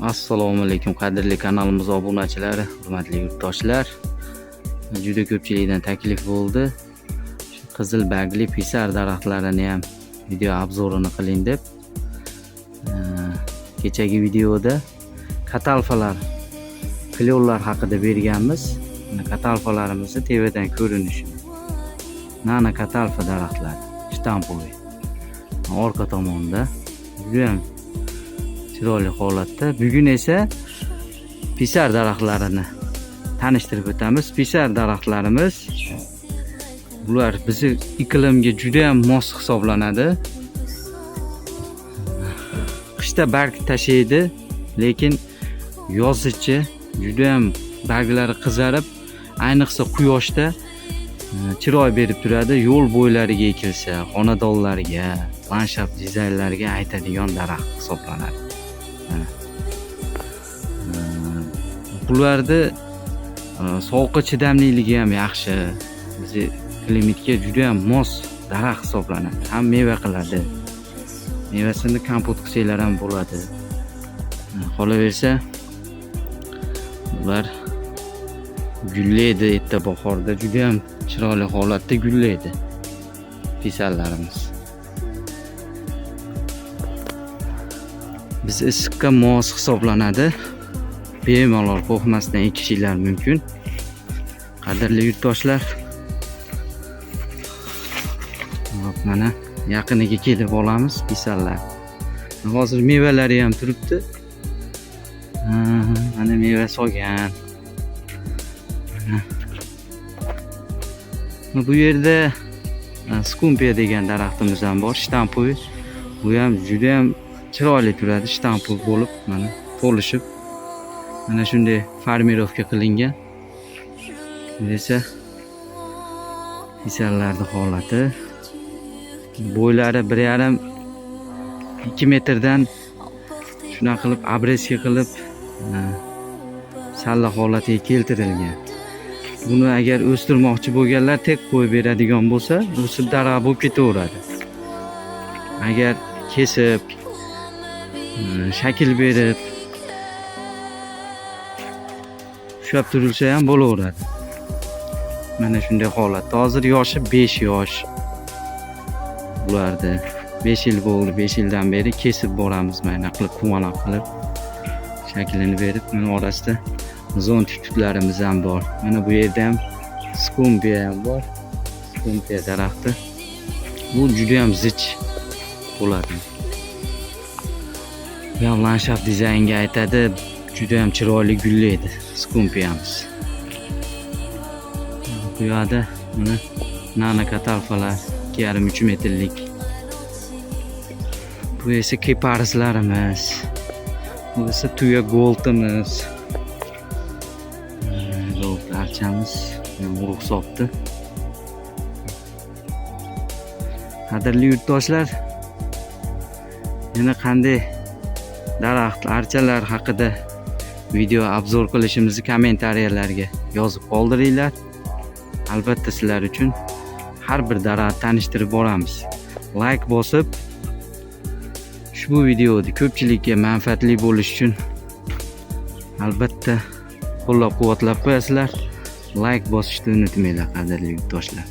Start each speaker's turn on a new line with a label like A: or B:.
A: Assalomu alaykum qadrli kanalimiz obunachilari, hurmatli yurtdoshlar. Juda ko'pchilikdan taklif bo'ldi. Shu qizil bargli pisar daraxtlarini ham video obzorini qiling deb. Kechagi videoda katalfalar, klonlar haqida berganmiz. Katalfalarimizni tevadan ko'rinishi. Nana katalfa daraxtlari, shtampoviy. Orqa tomonda juda ham chiroyli holatda. Bugun esa pisar daraxtlarini tanishtirib o'tamiz. Pisar daraxtlarimiz bular bizi iqlimga juda ham mos hisoblanadi. Qishda barg tashlaydi, lekin yozgacha juda ham barglari qizarib, ayniqsa quyoshda chiroy berib turadi. Yo'l bo'ylariga ekilsa, xonadonlarga, landshaft dizaynlariga aytadigan daraxt hisoblanadi. Bularda sovuqqa chidamliligi ham yaxshi. Bizi klimatga juda ham mos daraxt hisoblanadi. Ham meva qiladi. Mevasini kompot qilsalar ham bo'ladi. Qolaversa bular gullaydi, erta bahorda juda ham chiroyli holatda gullaydi pisarlarimiz. Biz issiqqa mos hisoblanadi. Bemalol qo'rqmasdan ekishinglar mumkin. Qadrli yurtdoshlar, mana yaqiniga kelib olamiz pisarlar. Hozir mevalari ham turibdi. Mana meva solgan. Bu yerda skumpia degan daraxtimiz ham bor, shtampoviy. Bu ham juda ham chiroyli turadi, shtampoviy bo'lib, mana to'lishib. Mana shunday farmirovka qilingan. Bu esa pisarlarning holati. Bo'ylari 1,5-2 metrdan shuna qilib abreska qilib salla holatiga keltirilgan. Buni agar o'stirmoqchi bo'lganlar tek qo'yib beradigan bo'lsa, o'sib daraxt bo'lib ketaveradi. Agar kesib, shakl berib ushlab turilsa ham bo'laveradi. Mana shunday holatda. Hozir yoshi 5 yosh. Bularda 5 yil bo'ldi. 5 yildan beri kesib boramiz, mana qilib quvalaq qilib shaklini berib, mana orasida zon tutlarimiz ham bor. Mana bu yerda ham skumpia ham bor. Skumpia daraxti. Bu juda ham zich bo'ladi. Bu ham landshaft dizaynga aytadi. Juda ham chiroyli gullaydi skumpiyamiz. Bu yerda mana nana katalfalar 2,5-3 metrlik. Bu esa kiparislarimiz. Bu esa tuya goldimiz. Gold archamiz urug' sopdi. Qadrli yurtdoshlar, yana qanday daraxt, archalar haqida video obzor qilishimizni kommentariyalarga yozib qoldiringlar. Albatta sizlar uchun har bir daraxt tanishtirib boramiz. Like bosib, ushbu videoni ko'pchilikka manfaatli bo'lish uchun albatta qo'llab-quvvatlab qo'yasizlar. Like bosishni unutmanglar qadrli yurtdoshlar.